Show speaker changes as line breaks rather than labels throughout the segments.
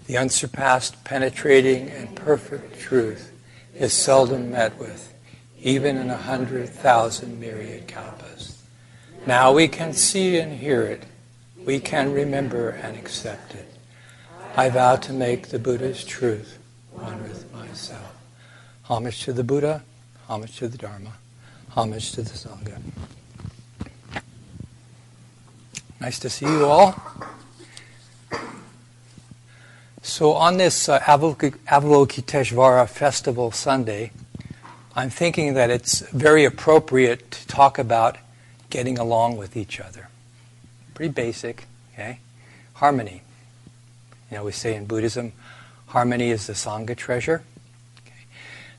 The unsurpassed, penetrating, and perfect truth is seldom met with, even in 100,000 myriad kalpas. Now we can see and hear it. We can remember and accept it. I vow to make the Buddha's truth one with myself. Homage to the Buddha, homage to the Dharma, homage to the Sangha. Nice to see you all. So on this Avalokiteshvara Festival Sunday, I'm thinking that it's very appropriate to talk about getting along with each other. Pretty basic, okay? Harmony. You know, we say in Buddhism, harmony is the Sangha treasure. Okay.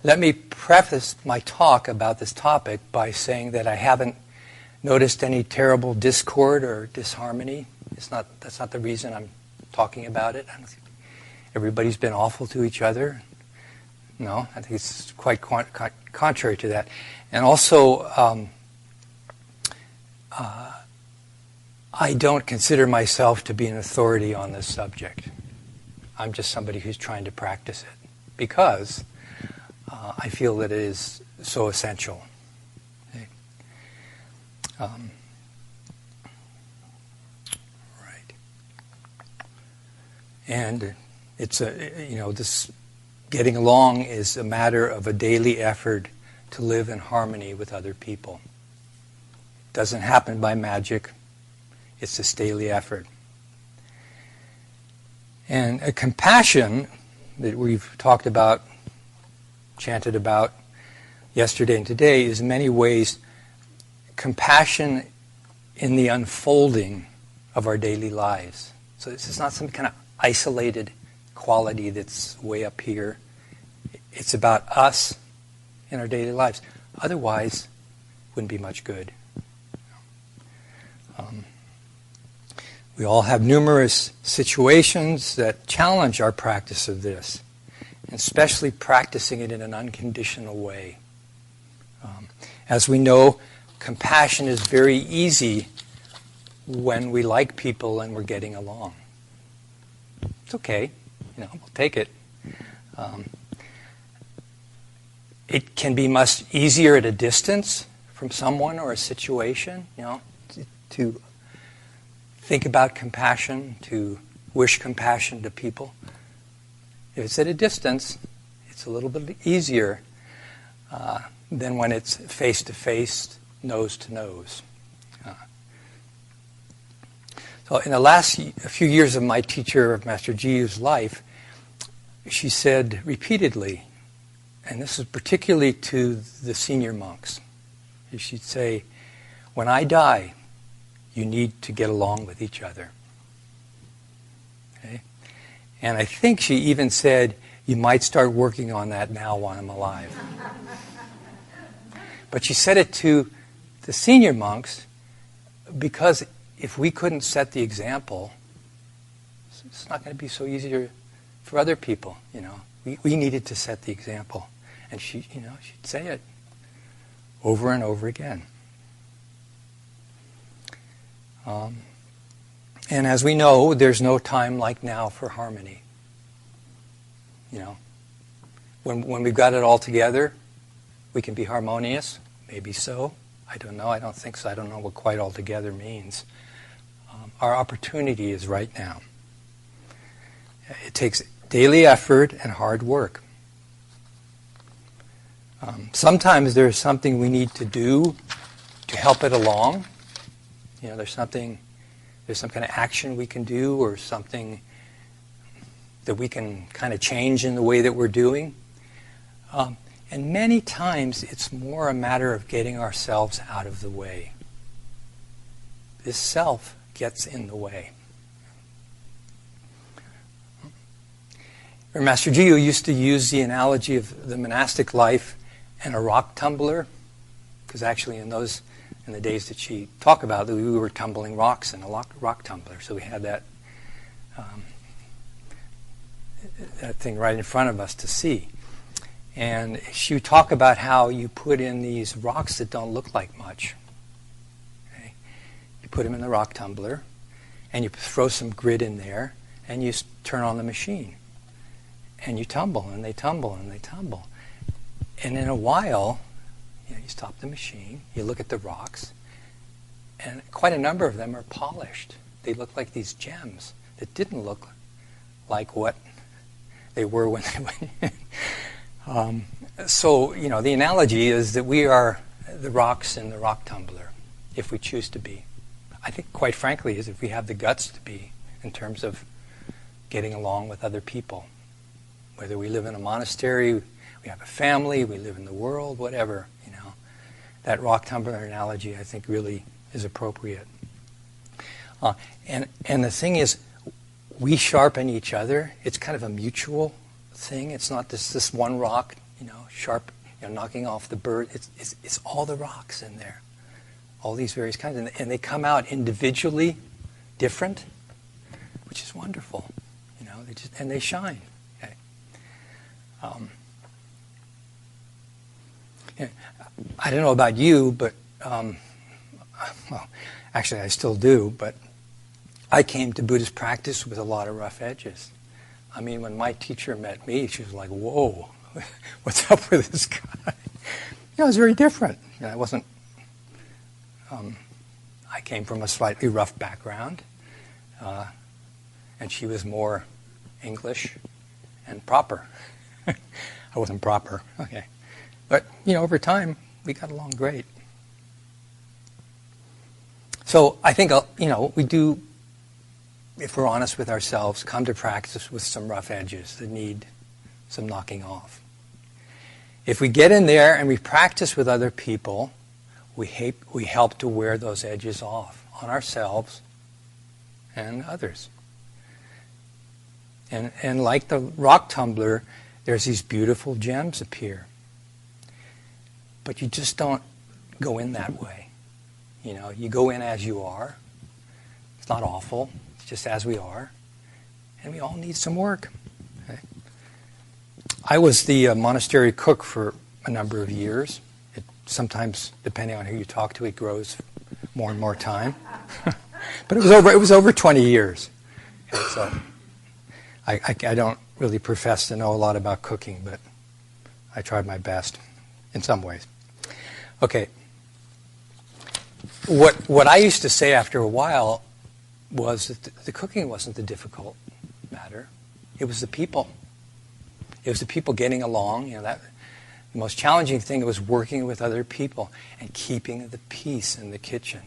Let me preface my talk about this topic by saying that I haven't noticed any terrible discord or disharmony. That's not the reason I'm talking about it. I don't think everybody's been awful to each other. No, I think it's quite contrary to that. And also, I don't consider myself to be an authority on this subject. I'm just somebody who's trying to practice it because I feel that it is so essential. Okay. Right. And it's this getting along is a matter of a daily effort to live in harmony with other people. It doesn't happen by magic. It's this daily effort. And a compassion that we've talked about, chanted about yesterday and today is in many ways compassion in the unfolding of our daily lives. So this is not some kind of isolated quality that's way up here. It's about us in our daily lives. Otherwise, it wouldn't be much good. We all have numerous situations that challenge our practice of this, and especially practicing it in an unconditional way. As we know, compassion is very easy when we like people and we're getting along. It's okay, we'll take it. It can be much easier at a distance from someone or a situation, to think about compassion, to wish compassion to people. If it's at a distance, it's a little bit easier than when it's face-to-face, nose-to-nose. So in the last few years of my teacher, of Master Jiyu's life, she said repeatedly, and this is particularly to the senior monks, she'd say, when I die, you need to get along with each other. Okay? And I think she even said, you might start working on that now while I'm alive. But she said it to the senior monks because if we couldn't set the example, it's not going to be so easy for other people, We needed to set the example. And she'd say it over and over again. And as we know, there's no time like now for harmony. When we've got it all together, we can be harmonious. Maybe so. I don't know. I don't think so. I don't know what quite all together means. Our opportunity is right now. It takes daily effort and hard work. Sometimes there's something we need to do to help it along. There's some kind of action we can do or something that we can kind of change in the way that we're doing. And many times it's more a matter of getting ourselves out of the way. This self gets in the way. Master Jiyu used to use the analogy of the monastic life and a rock tumbler, because actually in the days that she talked about, we were tumbling rocks in a rock tumbler, so we had that thing right in front of us to see. And she would talk about how you put in these rocks that don't look like much. Okay? You put them in the rock tumbler, and you throw some grit in there, and you turn on the machine. And you tumble, and they tumble, and they tumble. And in a while, you stop the machine, you look at the rocks, and quite a number of them are polished. They look like these gems that didn't look like what they were when they went. So, the analogy is that we are the rocks in the rock tumbler, if we choose to be. I think, quite frankly, is if we have the guts to be, in terms of getting along with other people. Whether we live in a monastery, we have a family, we live in the world, whatever, that rock tumbler analogy, I think, really is appropriate. And the thing is, we sharpen each other. It's kind of a mutual thing. It's not this one rock, sharp, knocking off the bird. It's all the rocks in there, all these various kinds, and they come out individually different, which is wonderful. And they shine. Okay. I don't know about you, but well, actually I still do, but I came to Buddhist practice with a lot of rough edges. I mean, when my teacher met me, she was like, "Whoa, what's up with this guy?" It was very different. I wasn't. I came from a slightly rough background, and she was more English and proper. I wasn't proper, okay. But, over time, we got along great. So I think, we do, if we're honest with ourselves, come to practice with some rough edges that need some knocking off. If we get in there and we practice with other people, we help to wear those edges off on ourselves and others. And like the rock tumbler, there's these beautiful gems appear. But you just don't go in that way. You go in as you are. It's not awful. It's just as we are. And we all need some work. Okay? I was the monastery cook for a number of years. Sometimes, depending on who you talk to, it grows more and more time. But it was over 20 years. Okay, so I don't really profess to know a lot about cooking, but I tried my best in some ways. Okay. What I used to say after a while was that the cooking wasn't the difficult matter. It was the people. It was the people getting along. The most challenging thing was working with other people and keeping the peace in the kitchen.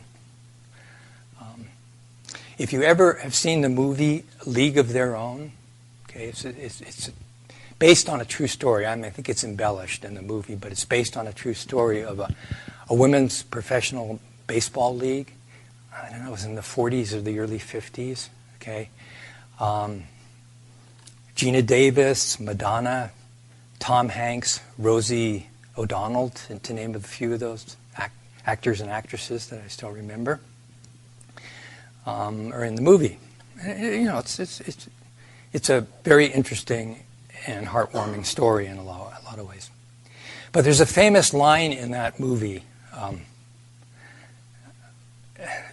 If you ever have seen the movie League of Their Own, okay, it's based on a true story. I think it's embellished in the movie, but it's based on a true story of a women's professional baseball league. I don't know, it was in the 40s or the early 50s. Okay, Gina Davis, Madonna, Tom Hanks, Rosie O'Donnell, to name a few of those actors and actresses that I still remember, are in the movie. It's a very interesting and heartwarming story in a lot of ways. But there's a famous line in that movie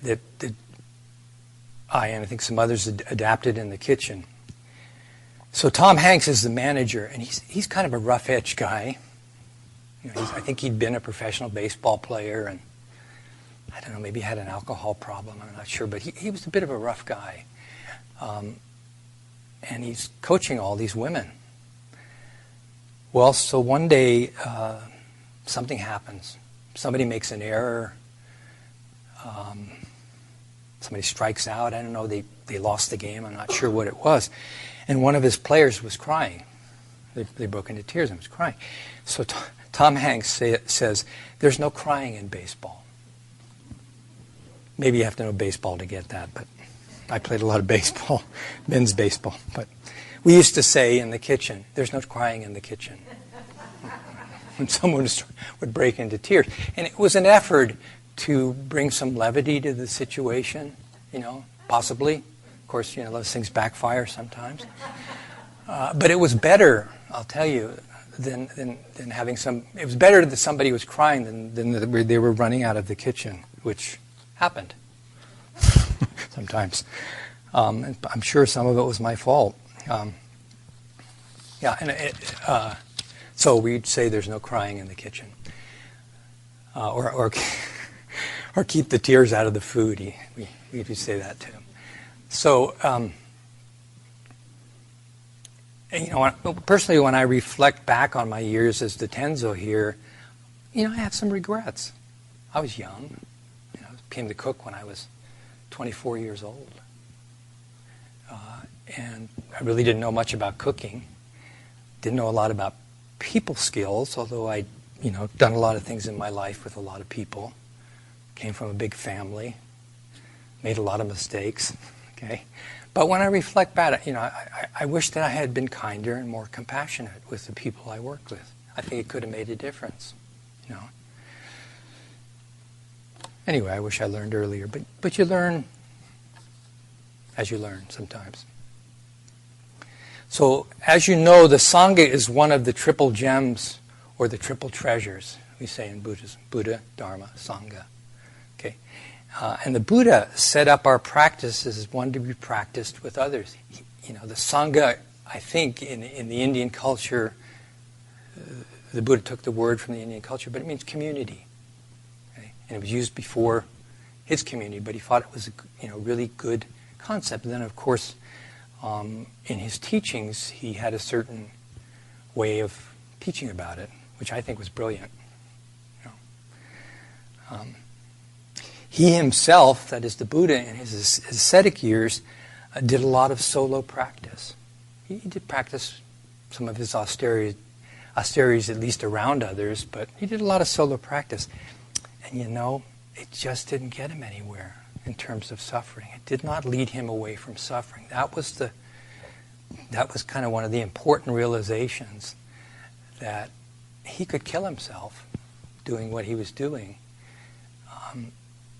that I, and I think some others, adapted in the kitchen. So Tom Hanks is the manager, and he's kind of a rough-edged guy. I think he'd been a professional baseball player, and I don't know, maybe had an alcohol problem, I'm not sure, but he was a bit of a rough guy. And he's coaching all these women. Well, so one day, something happens. Somebody makes an error. Somebody strikes out. I don't know, they lost the game. I'm not sure what it was. And one of his players was crying. They broke into tears and was crying. So Tom Hanks says, "There's no crying in baseball." Maybe you have to know baseball to get that, but I played a lot of baseball, men's baseball. But we used to say in the kitchen, "There's no crying in the kitchen." When someone would break into tears. And it was an effort to bring some levity to the situation, possibly. Of course, those things backfire sometimes. But it was better, I'll tell you, than having it was better that somebody was crying than that they were running out of the kitchen, which happened sometimes. And I'm sure some of it was my fault. So we'd say there's no crying in the kitchen. Or keep the tears out of the food. We'd say that too. So, personally, when I reflect back on my years as the Tenzo here, I had some regrets. I was young. I became the cook when I was 24 years old. And I really didn't know much about cooking. Didn't know a lot about people skills, although I'd done a lot of things in my life with a lot of people. Came from a big family. Made a lot of mistakes. Okay, but when I reflect back, I wish that I had been kinder and more compassionate with the people I worked with. I think it could have made a difference. Anyway, I wish I learned earlier, but you learn as you learn sometimes. So, as you know, the Sangha is one of the triple gems or the triple treasures, we say in Buddhism: Buddha, Dharma, Sangha. Okay, and the Buddha set up our practices as one to be practiced with others. The Sangha, I think, in the Indian culture, the Buddha took the word from the Indian culture, but it means community. Okay? And it was used before his community, but he thought it was a really good concept. And then, of course, in his teachings, he had a certain way of teaching about it, which I think was brilliant. He himself, that is the Buddha, in his ascetic years, did a lot of solo practice. He did practice some of his austerities at least around others, but he did a lot of solo practice. And it just didn't get him anywhere in terms of suffering. It did not lead him away from suffering. That was kind of one of the important realizations, that he could kill himself doing what he was doing.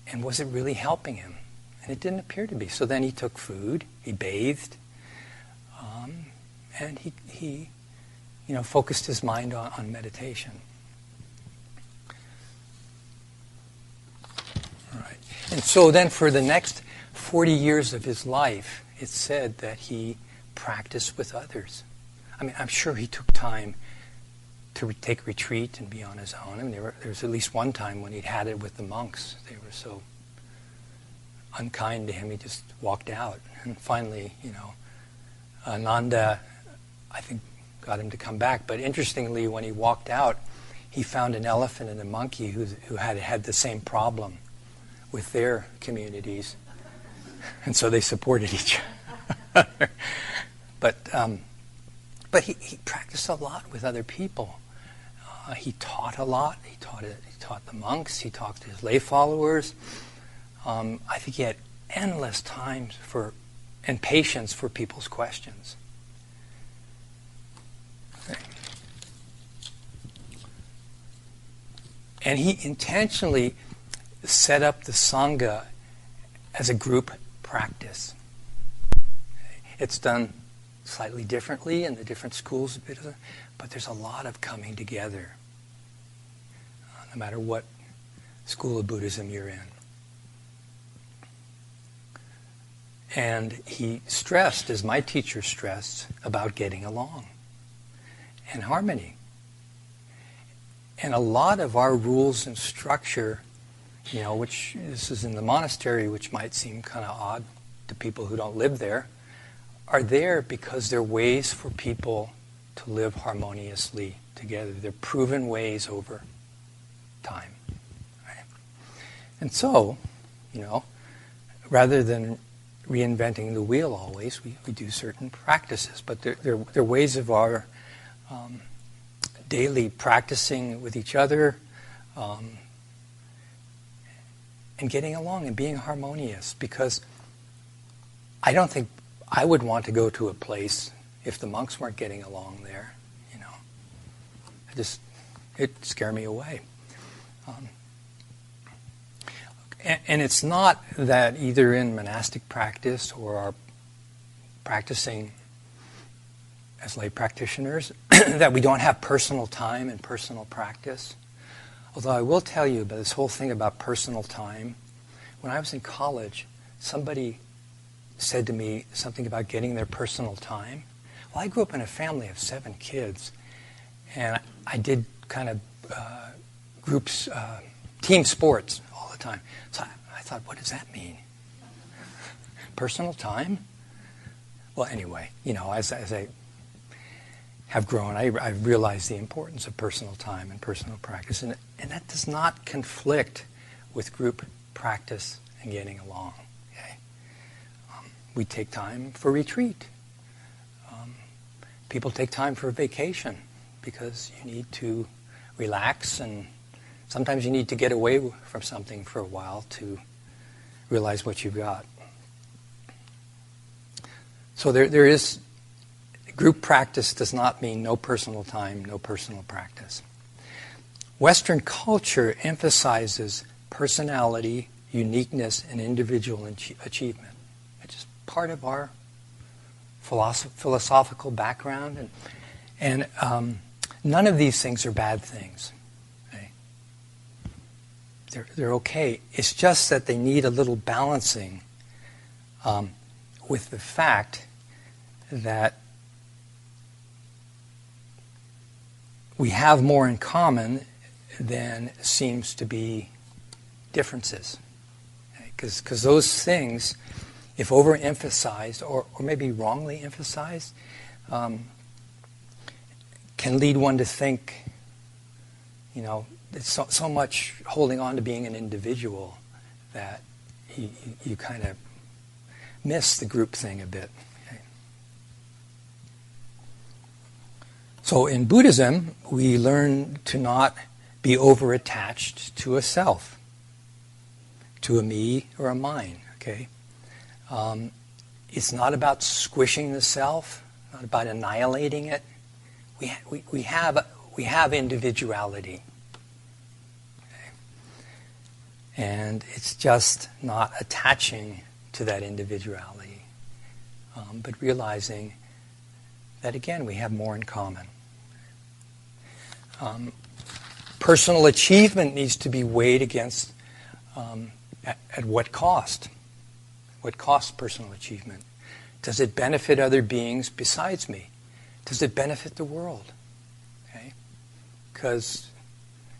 And was it really helping him? And it didn't appear to be. So then he took food, he bathed, and he focused his mind on meditation. All right. And so then for the next 40 years of his life, it's said that he practiced with others. I'm sure he took time to take retreat and be on his own. There was at least one time when he'd had it with the monks. They were so unkind to him, he just walked out. And finally, Ananda, I think, got him to come back. But interestingly, when he walked out, he found an elephant and a monkey who had the same problem with their communities. And so they supported each other. But he practiced a lot with other people. He taught a lot. He taught the monks. He taught his lay followers. I think he had endless time and patience for people's questions. Okay. And he intentionally set up the Sangha as a group practice. It's done slightly differently in the different schools of Buddhism, but there's a lot of coming together, no matter what school of Buddhism you're in. And he stressed, as my teacher stressed, about getting along and harmony. And a lot of our rules and structure, which this is in the monastery, which might seem kind of odd to people who don't live there, are there because they're ways for people to live harmoniously together. They're proven ways over time. Right? And so, rather than reinventing the wheel always, we do certain practices. But they're ways of our daily practicing with each other and getting along and being harmonious. Because I don't think I would want to go to a place if the monks weren't getting along there. It'd scare me away. And it's not that either in monastic practice or our practicing as lay practitioners that we don't have personal time and personal practice. Although I will tell you about this whole thing about personal time. When I was in college, somebody said to me something about getting their personal time. Well, I grew up in a family of 7 kids, and I did kind of groups, team sports all the time. So I thought, what does that mean? Personal time? Well, anyway, as I have grown, I realized the importance of personal time and personal practice, and that does not conflict with group practice and getting along. Okay? We take time for retreat. People take time for vacation because you need to relax, and sometimes you need to get away from something for a while to realize what you've got. So there is, group practice does not mean no personal time, no personal practice. Western culture emphasizes personality, uniqueness, and individual achievement. It's just part of our philosophical background, and none of these things are bad things. Okay? They're okay. It's just that they need a little balancing with the fact that we have more in common than seems to be differences. Because those things, if overemphasized or maybe wrongly emphasized, can lead one to think, it's so much holding on to being an individual that you kind of miss the group thing a bit. Okay? So in Buddhism, we learn to not be over-attached to a self, to a me or a mine. Okay, it's not about squishing the self, not about annihilating it. We have individuality, okay? And it's just not attaching to that individuality, but realizing that again we have more in common. Personal achievement needs to be weighed against at what cost? What costs personal achievement? Does it benefit other beings besides me? Does it benefit the world? Okay? Because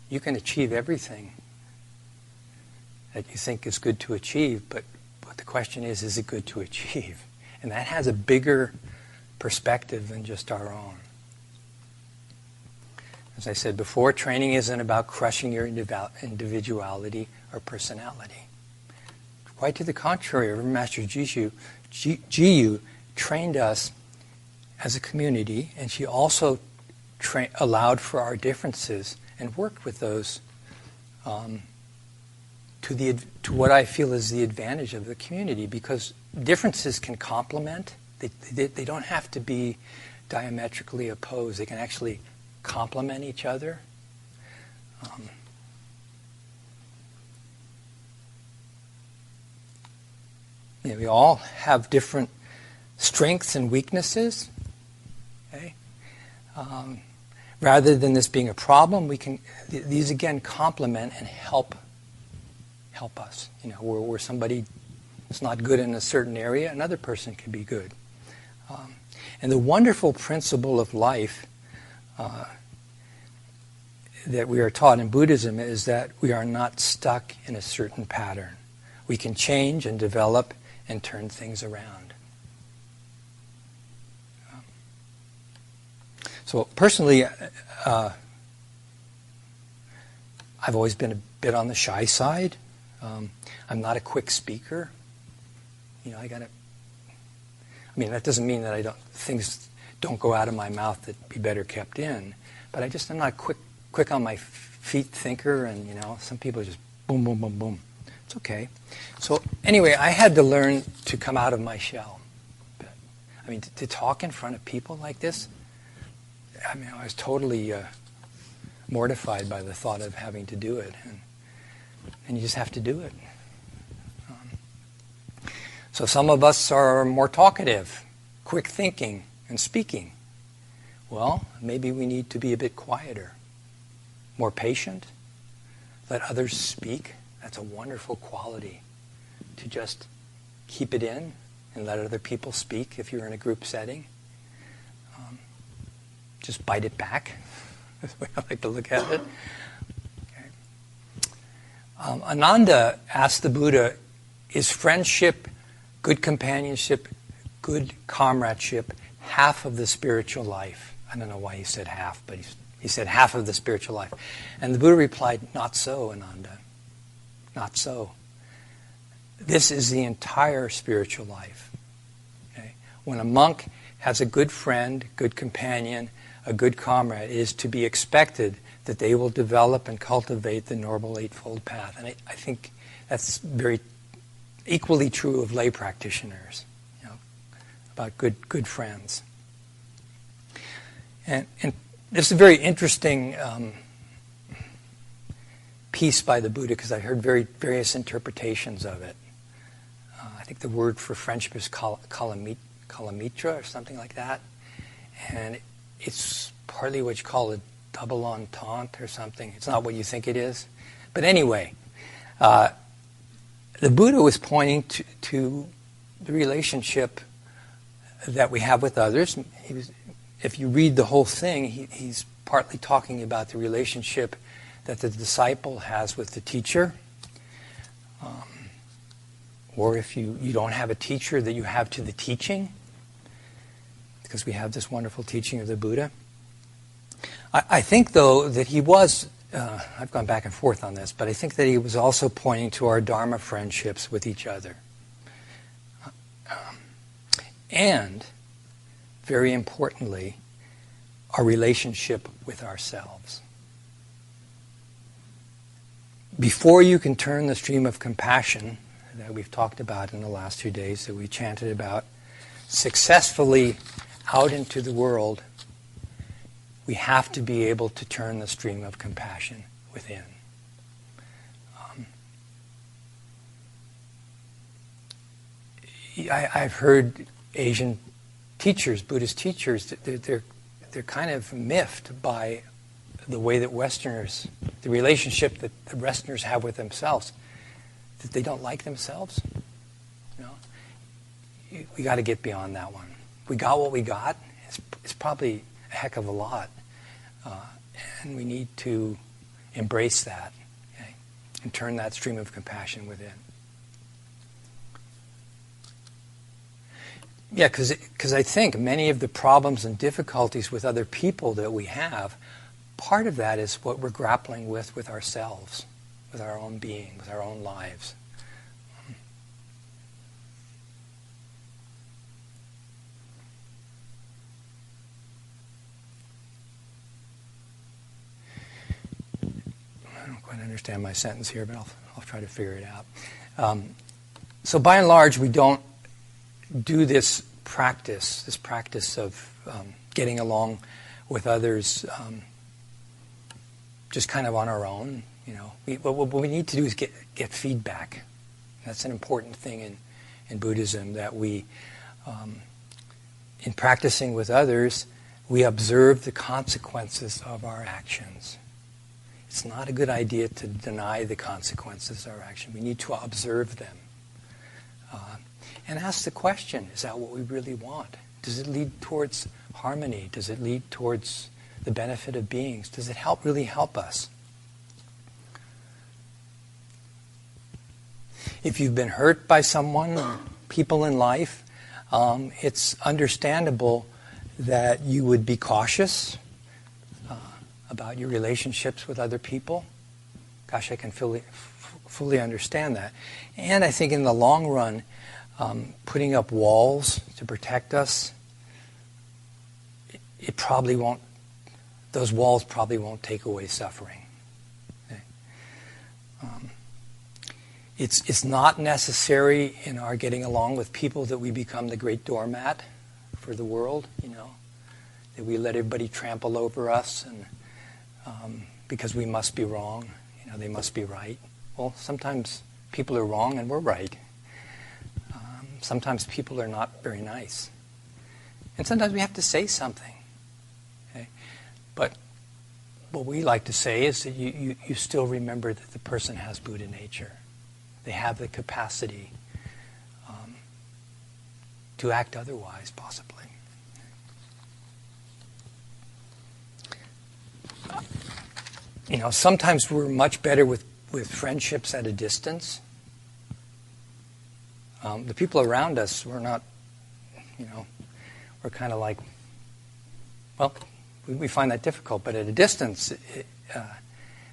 you can achieve everything that you think is good to achieve, but the question is it good to achieve? And that has a bigger perspective than just our own. As I said before, training isn't about crushing your individuality or personality. Quite to the contrary, Reverend Master Jiyu trained us as a community, and she also allowed for our differences and worked with those to what I feel is the advantage of the community, because differences can complement. They don't have to be diametrically opposed. They can actually complement each other. We all have different strengths and weaknesses. Okay? Rather than this being a problem, these again complement and help us. Where somebody is not good in a certain area, another person can be good. And the wonderful principle of life that we are taught in Buddhism is that we are not stuck in a certain pattern. We can change and develop and turn things around. So personally, I've always been a bit on the shy side. I'm not a quick speaker. That doesn't mean that things don't go out of my mouth that be better kept in. But I'm not quick on my feet thinker, and some people just boom, boom, boom, boom. It's okay. So anyway, I had to learn to come out of my shell. To talk in front of people like this, I was totally mortified by the thought of having to do it, and you just have to do it. So some of us are more talkative, quick thinking and speaking. Well, maybe we need to be a bit quieter, more patient, let others speak. That's a wonderful quality, to just keep it in and let other people speak if you're in a group setting. Just bite it back. That's the way I like to look at it. Okay. Ananda asked the Buddha, is friendship, good companionship, good comradeship half of the spiritual life? I don't know why he said half, but he said half of the spiritual life. And the Buddha replied, not so, Ananda. Not so. This is the entire spiritual life. Okay? When a monk has a good friend, good companion, a good comrade, it is to be expected that they will develop and cultivate the Noble Eightfold Path. And I think that's very equally true of lay practitioners, about good friends. And this is a very interesting piece by the Buddha, because I heard various interpretations of it. I think the word for friendship is kalamitra or something like that. And it's partly what you call a double entente or something. It's not what you think it is. But anyway, the Buddha was pointing to the relationship that we have with others. If you read the whole thing, he's partly talking about the relationship that the disciple has with the teacher. Or if you don't have a teacher, that you have to the teaching, because we have this wonderful teaching of the Buddha. I think, though, that he was, I've gone back and forth on this, but I think that he was also pointing to our Dharma friendships with each other. And, very importantly, our relationship with ourselves. Before you can turn the stream of compassion that we've talked about in the last 2 days, that we chanted about, successfully out into the world, we have to be able to turn the stream of compassion within. I've heard Asian teachers, Buddhist teachers, they're kind of miffed by the way that Westerners, the relationship that the Westerners have with themselves, that they don't like themselves. We got to get beyond that one. We got what we got. It's probably a heck of a lot. And we need to embrace that, okay, and turn that stream of compassion within. Yeah, because I think many of the problems and difficulties with other people that we have, part of that is what we're grappling with ourselves, with our own being, with our own lives. I don't quite understand my sentence here, but I'll try to figure it out. So by and large, we don't do this practice of getting along with others just kind of on our own. What we need to do is get feedback. That's an important thing in Buddhism, that we, in practicing with others, we observe the consequences of our actions. It's not a good idea to deny the consequences of our action. We need to observe them. And ask the question, is that what we really want? Does it lead towards harmony? Does it lead towards the benefit of beings? Does it really help us? If you've been hurt by someone, or people in life, it's understandable that you would be cautious about your relationships with other people. Gosh, I can fully understand that. And I think in the long run, putting up walls to protect us, those walls probably won't take away suffering. Okay? It's not necessary in our getting along with people that we become the great doormat for the world, that we let everybody trample over us, and because we must be wrong, they must be right. Well, sometimes people are wrong and we're right. Sometimes people are not very nice. And sometimes we have to say something. Okay? But what we like to say is that you still remember that the person has Buddha nature. They have the capacity to act otherwise, possibly. Sometimes we're much better with friendships at a distance. The people around us, we're not, we're kind of like, well, we find that difficult. But at a distance,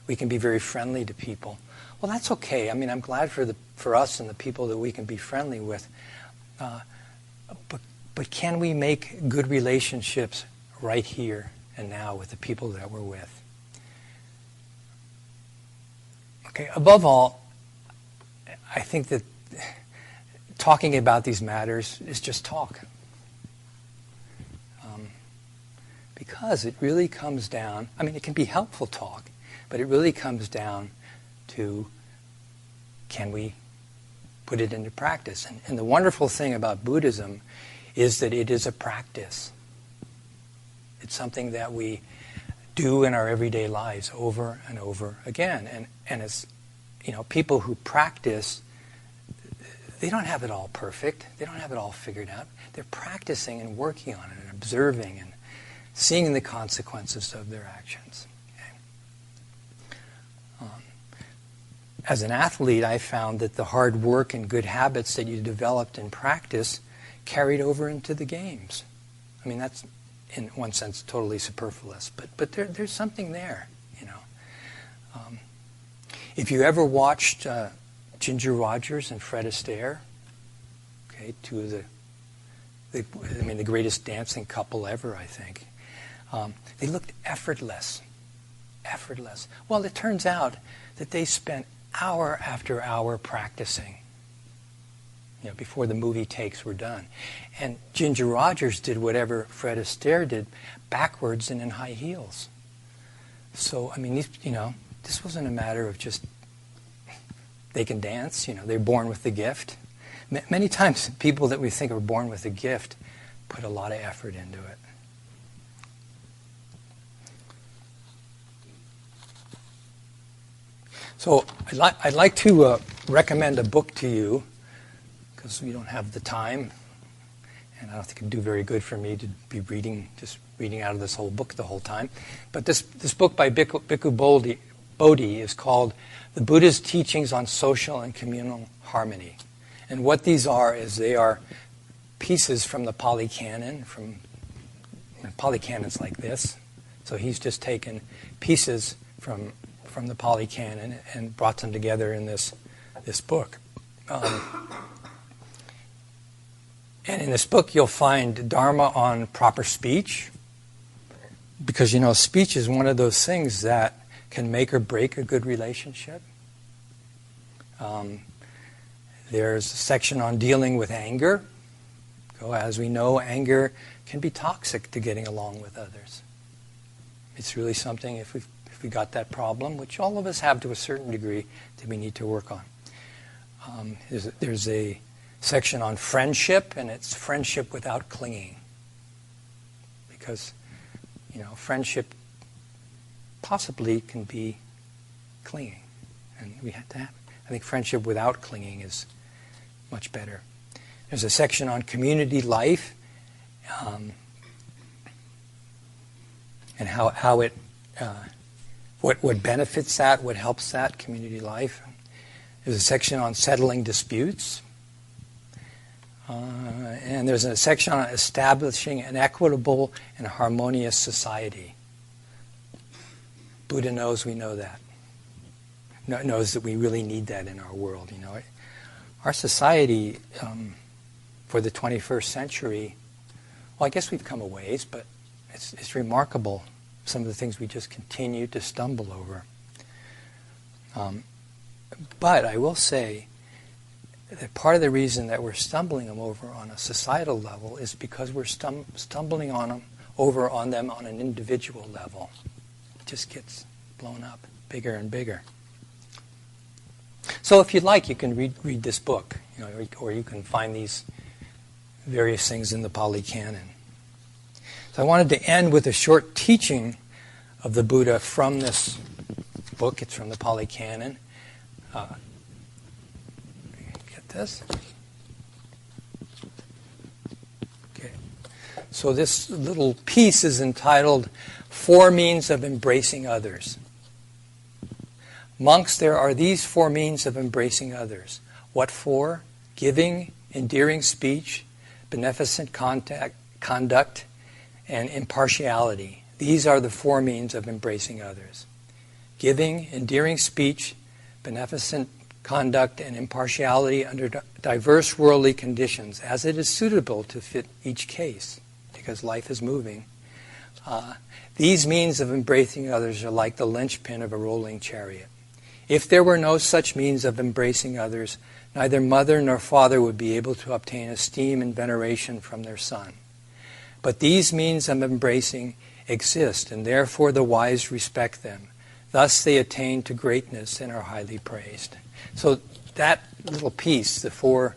we can be very friendly to people. Well, that's okay. I mean, I'm glad for us and the people that we can be friendly with. But can we make good relationships right here and now with the people that we're with? Okay, above all, I think that talking about these matters is just talk. Because it really comes down, I mean, it can be helpful talk, but it really comes down to, can we put it into practice? And the wonderful thing about Buddhism is that it is a practice. It's something that we do in our everyday lives over and over again. And as people who practice, they don't have it all perfect. They don't have it all figured out. They're practicing and working on it and observing and seeing the consequences of their actions. Okay? As an athlete, I found that the hard work and good habits that you developed in practice carried over into the games. I mean, that's, in one sense, totally superfluous, but there's something there, If you ever watched Ginger Rogers and Fred Astaire, okay, two of the greatest dancing couple ever, I think. They looked effortless. Well, it turns out that they spent hour after hour practicing, before the movie takes were done. And Ginger Rogers did whatever Fred Astaire did, backwards and in high heels. So, I mean, this wasn't a matter of just they can dance, they're born with the gift. Many times people that we think are born with a gift put a lot of effort into it. So I'd like to recommend a book to you, because we don't have the time, and I don't think it'd do very good for me to be reading out of this whole book the whole time. But this book by Bhikkhu Bodhi is called The Buddha's Teachings on Social and Communal Harmony. And what these are is they are pieces from the Pali Canon. Pali Canon's like this. So he's just taken pieces from the Pali Canon and brought them together in this book. And in this book you'll find Dharma on proper speech, because speech is one of those things that can make or break a good relationship. There's a section on dealing with anger. As we know, anger can be toxic to getting along with others. It's really something, if we got that problem, which all of us have to a certain degree, that we need to work on. There's a section on friendship, and it's friendship without clinging. Because, friendship possibly can be clinging. And we have to have, I think friendship without clinging is much better. There's a section on community life, and how it, what benefits that, what helps that community life. There's a section on settling disputes. And there's a section on establishing an equitable and harmonious society. Buddha knows we know that. Knows that we really need that in our world. Our society for the 21st century, well, I guess we've come a ways, but it's remarkable some of the things we just continue to stumble over. But I will say that part of the reason that we're stumbling them over on a societal level is because we're stumbling over on them on an individual level. It just gets blown up bigger and bigger. So if you'd like, you can read this book, or you can find these various things in the Pali Canon. So I wanted to end with a short teaching of the Buddha from this book. It's from the Pali Canon. Get this. So this little piece is entitled, Four Means of Embracing Others. Monks, there are these four means of embracing others. What for? Giving, endearing speech, beneficent conduct, and impartiality. These are the four means of embracing others. Giving, endearing speech, beneficent conduct, and impartiality under diverse worldly conditions, as it is suitable to fit each case, because life is moving. These means of embracing others are like the linchpin of a rolling chariot. If there were no such means of embracing others, neither mother nor father would be able to obtain esteem and veneration from their son. But these means of embracing exist, and therefore the wise respect them. Thus they attain to greatness and are highly praised. So that little piece, the four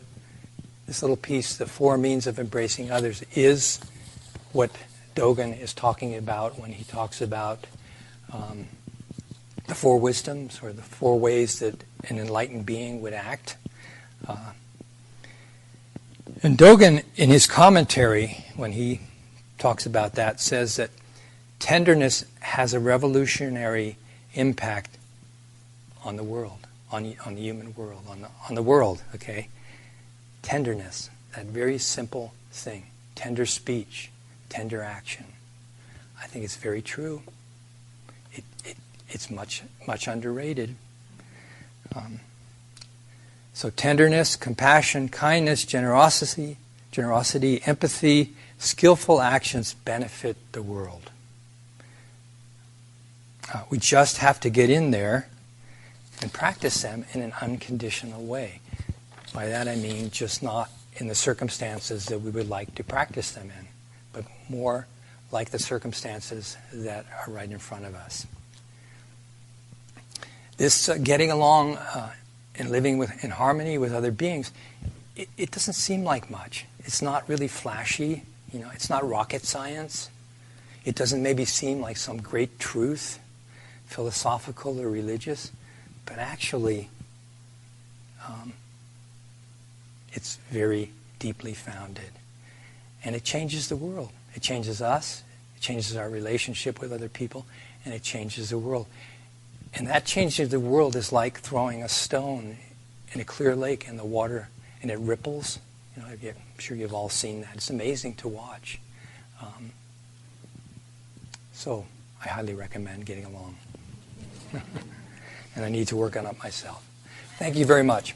means of embracing others, is what Dogen is talking about when he talks about the four wisdoms, or the four ways that an enlightened being would act. And Dogen, in his commentary, when he talks about that, says that tenderness has a revolutionary impact on the world, on the human world, on the world, okay? Tenderness, that very simple thing, tender speech, tender action. I think it's very true. It's much underrated. So tenderness, compassion, kindness, generosity, empathy, skillful actions benefit the world. We just have to get in there and practice them in an unconditional way. By that I mean just not in the circumstances that we would like to practice them in, but more like the circumstances that are right in front of us. This getting along and living in harmony with other beings, it doesn't seem like much. It's not really flashy. It's not rocket science. It doesn't maybe seem like some great truth, philosophical or religious, but actually it's very deeply founded. And it changes the world. It changes us, it changes our relationship with other people, and it changes the world. And that change of the world is like throwing a stone in a clear lake and the water, and it ripples. I'm sure you've all seen that. It's amazing to watch. So I highly recommend getting along. And I need to work on it myself. Thank you very much.